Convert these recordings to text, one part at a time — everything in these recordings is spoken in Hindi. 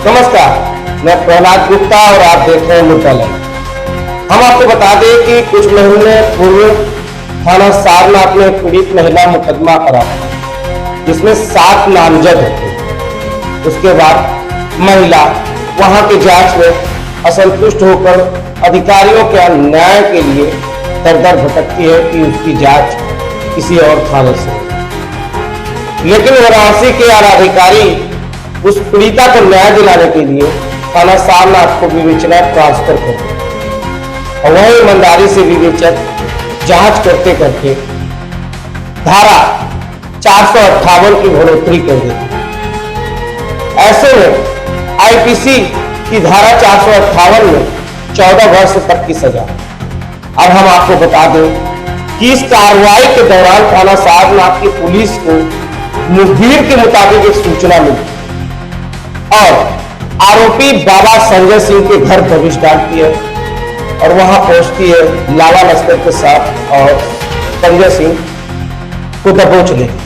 नमस्कार, मैं प्रहलाद गुप्ता और आप देख रहे हैं मुद्दा लाइव। हम आपको बता दें कि कुछ महीने पूर्व थाना सारनाथ में पीड़ित महिला मुकदमा करा था, जिसमें 7 नामजद थे। उसके बाद महिला वहां की जांच में असंतुष्ट होकर अधिकारियों के न्याय के लिए दर दर भटकती है कि उसकी जांच किसी और थाने से। लेकिन वाराणसी के अधिकारी उस पीड़िता को न्याय दिलाने के लिए थाना सारनाथ को विवेचना ट्रांसफर कर दिया और वही ईमानदारी से विवेचक जांच करते करते धारा 458 की बढ़ोतरी कर देती। ऐसे में आईपीसी की धारा 458 में 14 वर्ष तक की सजा। अब हम आपको बता दें कि इस कार्रवाई के दौरान थाना सारनाथ की पुलिस को मुखबिर के मुताबिक एक सूचना मिली और आरोपी बाबा संजय सिंह के घर दबिश डालती है और वहां पहुंचती है लावा लश्कर के साथ और संजय सिंह को दबोच लेती।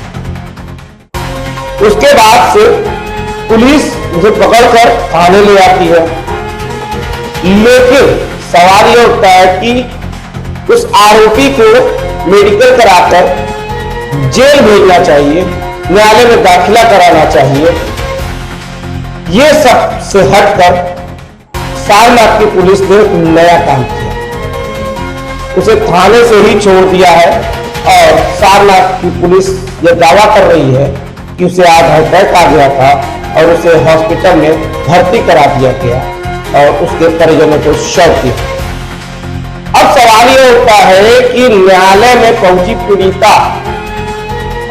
उसके बाद से पुलिस उसे पकड़कर थाने ले आती है। लेकिन सवाल यह उठता है कि उस आरोपी को मेडिकल कराकर जेल भेजना चाहिए, न्यायालय में दाखिला कराना चाहिए। ये सब से हटकर सारनाथ की पुलिस ने नया काम किया, उसे थाने से ही छोड़ दिया है और सारनाथ की पुलिस यह दावा कर रही है कि उसे हार्ट अटैक आ गया था और उसे हॉस्पिटल में भर्ती करा दिया गया और उसके परिजनों को शव किया। अब सवाल यह उठता है कि न्यायालय में पहुंची पीड़िता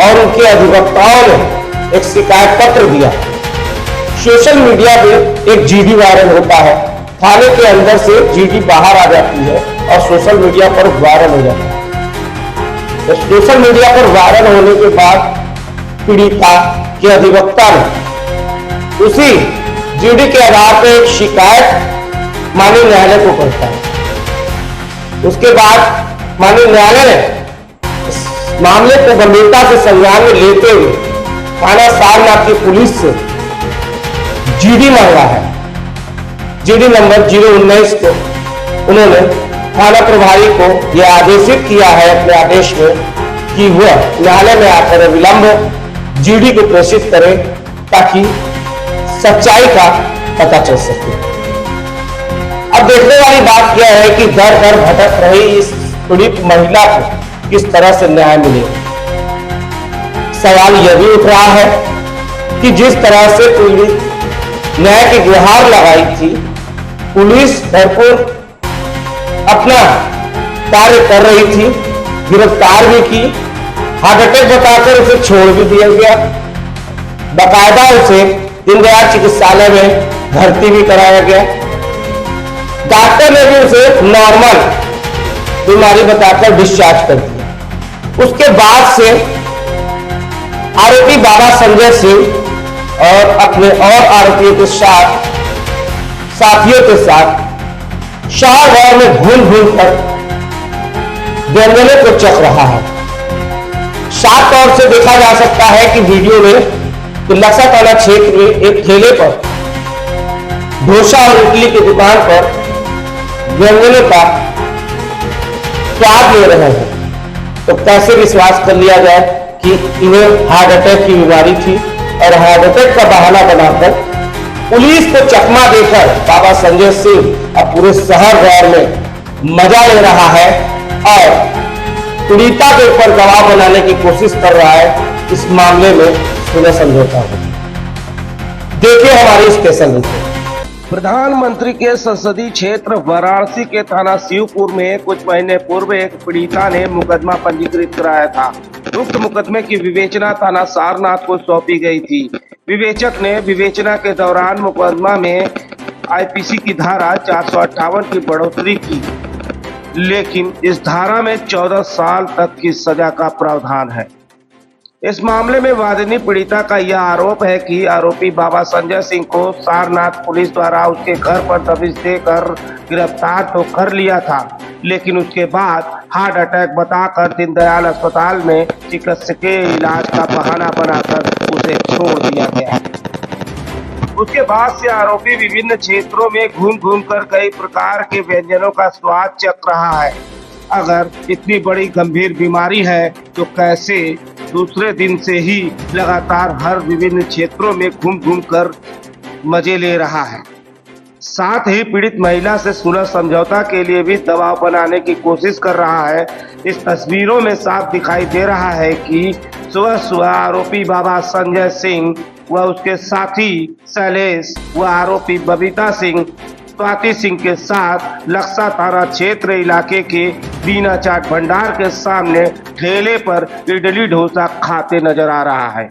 और उनके अधिवक्ताओं ने एक शिकायत पत्र दिया। सोशल मीडिया पे एक जीडी वायरल होता है, थाने के अंदर से जीडी बाहर आ जाती है और सोशल मीडिया पर वायरल हो जाता है। तो सोशल मीडिया पर वायरल होने के बाद पीड़िता के अधिवक्ता ने उसी जीडी के आधार पर एक शिकायत माननीय न्यायालय को करता है। उसके बाद माननीय न्यायालय ने इस मामले को गंभीरता से संज्ञान में लेते हुए थाना सारनाथ की पुलिस से जीडी मांगा है। जीडी नंबर 019 को उन्होंने थाना प्रभारी को यह आदेशित किया है अपने आदेश में कि वह न्यायालय में आकर विलंब जीडी को प्रेषित करे ताकि सच्चाई का पता चल सके। अब देखने वाली बात यह है कि दर दर भटक रही इस पीड़ित महिला को किस तरह से न्याय मिलेगा। सवाल यह भी उठ रहा है कि जिस तरह से पीड़ित न्याय की गुहार लगाई थी, पुलिस भरपूर अपना कार्य कर रही थी, गिरफ्तार भी की, हार्ट अटैक बताकर उसे छोड़ भी दिया गया, बाकायदा उसे दीनदयाल चिकित्सालय में भर्ती भी कराया गया। डॉक्टर ने भी उसे नॉर्मल बीमारी बताकर डिस्चार्ज कर दिया। उसके बाद से आरोपी बाबा संजय सिंह और अपने और आरोपियों के साथ साथियों के साथ शहर भर में घूम घूम कर व्यंजनों को चख रहा है। साफ तौर से देखा जा सकता है कि वीडियो में तो लक्सा थाना क्षेत्र में एक ठेले पर डोसा और इडली की दुकान पर व्यंजनों का स्वाद ले रहे हैं। तो कैसे विश्वास कर लिया जाए कि इन्हें हार्ट अटैक की बीमारी थी और हार्ट अटैक का बहाना बनाकर पुलिस को चकमा देकर बाबा संजय सिंह अब पूरे शहर भर में मजा ले रहा है और पीड़िता के ऊपर गवाह बनाने की कोशिश कर रहा है। इस मामले में सुलह समझौता हो। देखिए हमारी स्पेशल रिपोर्ट। प्रधानमंत्री के संसदीय क्षेत्र वाराणसी के थाना शिवपुर में कुछ महीने पूर्व एक पीड़िता ने मुकदमा पंजीकृत कराया था। उक्त मुकदमे की विवेचना थाना सारनाथ को सौंपी गई थी। विवेचक ने विवेचना के दौरान मुकदमा में आईपीसी की धारा 458 की बढ़ोतरी की, लेकिन इस धारा में 14 साल तक की सजा का प्रावधान है। इस मामले में वादिनी पीड़िता का यह आरोप है कि आरोपी बाबा संजय सिंह को सारनाथ पुलिस द्वारा उसके घर पर दबिश देकर गिरफ्तार तो कर लिया था, लेकिन उसके बाद हार्ट अटैक बताकर दीनदयाल अस्पताल में चिकित्सकीय इलाज का बहाना बनाकर उसे छोड़ दिया गया। उसके बाद से आरोपी विभिन्न क्षेत्रों में घूम घूम कर कई प्रकार के व्यंजनों का स्वाद चख रहा है। अगर इतनी बड़ी गंभीर बीमारी है तो कैसे दूसरे दिन से ही लगातार हर विभिन्न क्षेत्रों में घूम घूम कर मजे ले रहा है। साथ ही पीड़ित महिला से सुलह समझौता के लिए भी दबाव बनाने की कोशिश कर रहा है। इस तस्वीरों में साफ दिखाई दे रहा है कि सुबह सुबह आरोपी बाबा संजय सिंह व उसके साथी शैलेश व आरोपी बबीता सिंह स्वाति सिंह के साथ लक्सा थाना क्षेत्र इलाके के बीना चाट भंडार के सामने ठेले पर इडली डोसा खाते नजर आ रहा है।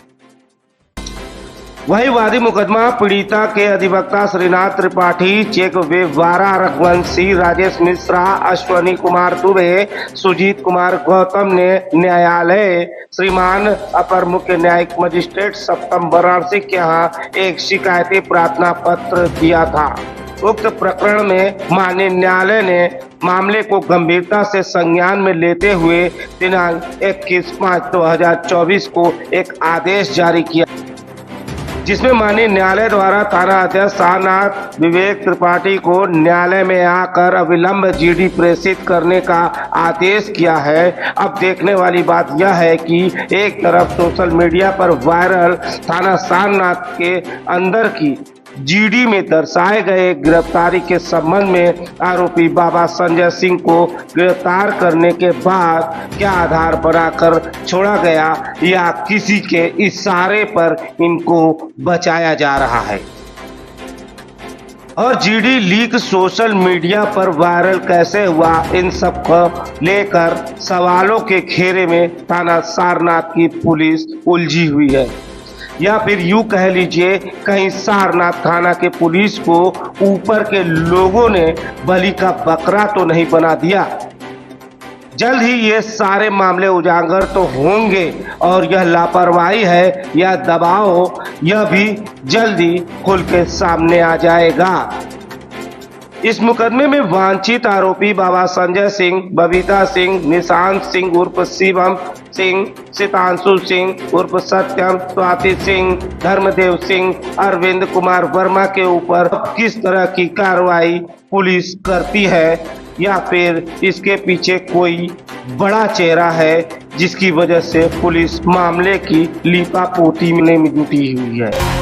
वही वादी मुकदमा पीड़िता के अधिवक्ता श्रीनाथ त्रिपाठी, चेक वेवारा रघुवंशी, राजेश मिश्रा, अश्वनी कुमार दुबे, सुजीत कुमार गौतम ने न्यायालय श्रीमान अपर मुख्य न्यायिक मजिस्ट्रेट सप्तम वाराणसी के यहाँ एक शिकायती प्रार्थना पत्र दिया था। उक्त प्रकरण में माननीय न्यायालय ने मामले को गंभीरता से संज्ञान में लेते हुए दिनांक 21/5/2024 को एक आदेश जारी किया, जिसमें माननीय न्यायालय द्वारा थाना अध्यक्ष सारनाथ विवेक त्रिपाठी को न्यायालय में आकर अविलंब जीडी प्रेषित करने का आदेश किया है। अब देखने वाली बात यह है कि एक तरफ सोशल मीडिया पर वायरल थाना सारनाथ के अंदर की जीडी में दर्शाए गए गिरफ्तारी के संबंध में आरोपी बाबा संजय सिंह को गिरफ्तार करने के बाद क्या आधार बनाकर छोड़ा गया या किसी के इशारे पर इनको बचाया जा रहा है, और जीडी लीक सोशल मीडिया पर वायरल कैसे हुआ, इन सब को लेकर सवालों के घेरे में थाना सारनाथ की पुलिस उलझी हुई है। या फिर यूं कह लीजिए कहीं सारनाथ थाना के पुलिस को ऊपर के लोगों ने बलि का बकरा तो नहीं बना दिया। जल्द ही ये सारे मामले उजागर तो होंगे और यह लापरवाही है या दबाव, यह भी जल्दी खुल के सामने आ जाएगा। इस मुकदमे में वांछित आरोपी बाबा संजय सिंह, बबीता सिंह, निशांत सिंह उर्फ शिवम सिंह, सितांशु सिंह उर्फ सत्यम, स्वाति सिंह, धर्मदेव सिंह, अरविंद कुमार वर्मा के ऊपर किस तरह की कार्रवाई पुलिस करती है या फिर इसके पीछे कोई बड़ा चेहरा है जिसकी वजह से पुलिस मामले की लीपापोती में जुटी हुई है।